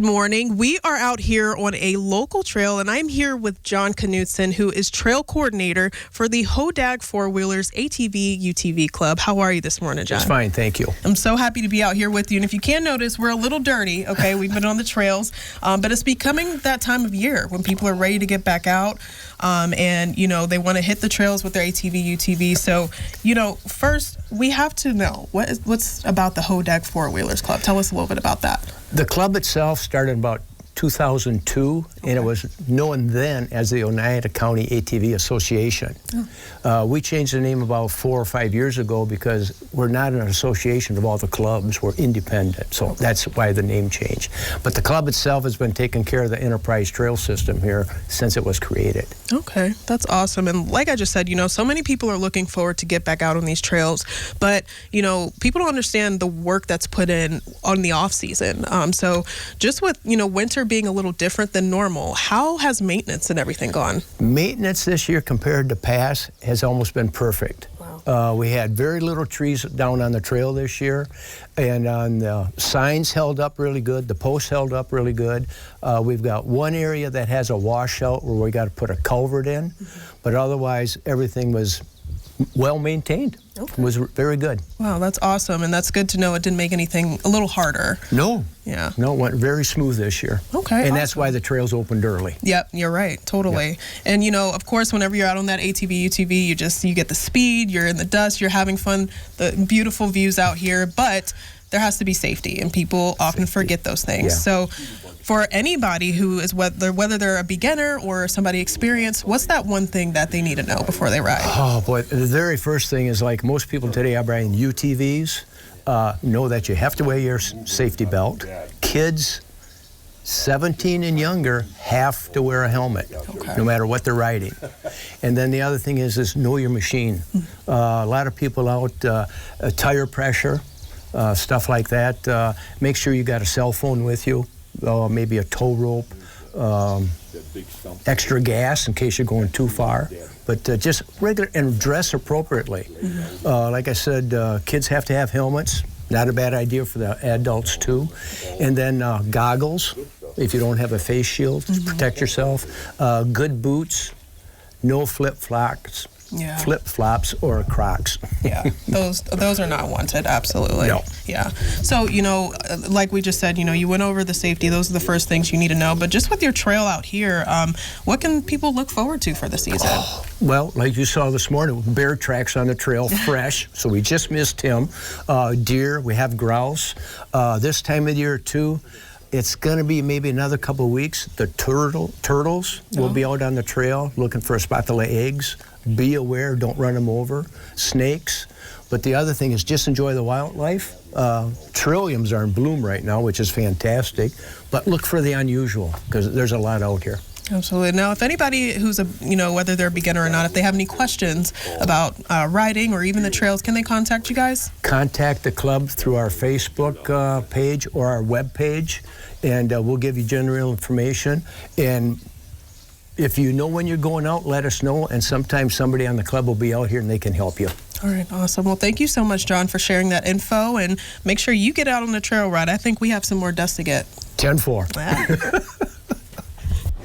Good morning. We are out here on a local trail, and I'm here with John Knutson, who is trail coordinator for the Hodag Four-Wheelers ATV UTV Club. How are you this morning, John? It's fine, thank you. I'm so happy to be out here with you. And if you can notice, we're a little dirty, okay? We've been on the trails, but it's becoming that time of year when people are ready to get back out, and, you know, they want to hit the trails with their ATV, UTV. So, you know, first, we have to know what's about the Hodag Four-Wheelers Club. Tell us a little bit about that. The club itself started about 2002, and it was known then as the Oneida County ATV Association. We changed the name about 4 or 5 years ago because we're not an association of all the clubs. We're independent, so that's why the name changed. But the club itself has been taking care of the enterprise trail system here since it was created. Okay, that's awesome. And like I just said, you know, so many people are looking forward to get back out on these trails, but, you know, people don't understand the work that's put in on the off season. So just with, you know, winter being a little different than normal, how has maintenance and everything gone? Maintenance this year compared to past has almost been perfect. Wow. We had very little trees down on the trail this year, and on the signs held up really good, the posts held up really good. We've got one area that has a washout where we got to put a culvert in, but otherwise everything was well maintained. It was very good. Wow, that's awesome, and that's good to know it didn't make anything a little harder. No. Yeah. No, it went very smooth this year. Okay. And awesome. That's why the trails opened early. Yep, you're right, totally. Yep. And you know, of course, whenever you're out on that ATV, UTV, you get the speed, you're in the dust, you're having fun, the beautiful views out here, but there has to be safety, and people often forget those things. Yeah. So for anybody who is, whether they're a beginner or somebody experienced, what's that one thing that they need to know before they ride? Oh boy, the very first thing is, like most people today are riding UTVs, know that you have to wear your safety belt. Kids 17 and younger have to wear a helmet, no matter what they're riding. And then the other thing is know your machine. A lot of people out, tire pressure, stuff like that. Make sure you got a cell phone with you, maybe a tow rope, extra gas in case you're going too far. But just regular, and dress appropriately. Like I said, kids have to have helmets. Not a bad idea for the adults too. And then goggles, if you don't have a face shield to protect yourself. Good boots, no flip-flops. Yeah. Flip-flops or Crocs. Yeah, those are not wanted, absolutely. No. Yeah. So, you know, like we just said, you know, you went over the safety. Those are the first things you need to know. But just with your trail out here, what can people look forward to for the season? Well, like you saw this morning, bear tracks on the trail, fresh, so we just missed him. Deer, we have grouse. This time of year, too, it's going to be maybe another couple of weeks. The turtles will be out on the trail looking for a spot to lay eggs. Be aware, don't run them over. Snakes. But the other thing is just enjoy the wildlife. Trilliums are in bloom right now, which is fantastic. But look for the unusual, because there's a lot out here. Absolutely. Now, if anybody who's whether they're a beginner or not, if they have any questions about riding or even the trails, can they contact you guys? Contact the club through our Facebook page or our web page, and we'll give you general information. And if you know when you're going out, let us know, and sometimes somebody on the club will be out here and they can help you. All right, awesome. Well, thank you so much, John, for sharing that info, and make sure you get out on the trail ride. I think we have some more dust to get. 10-4.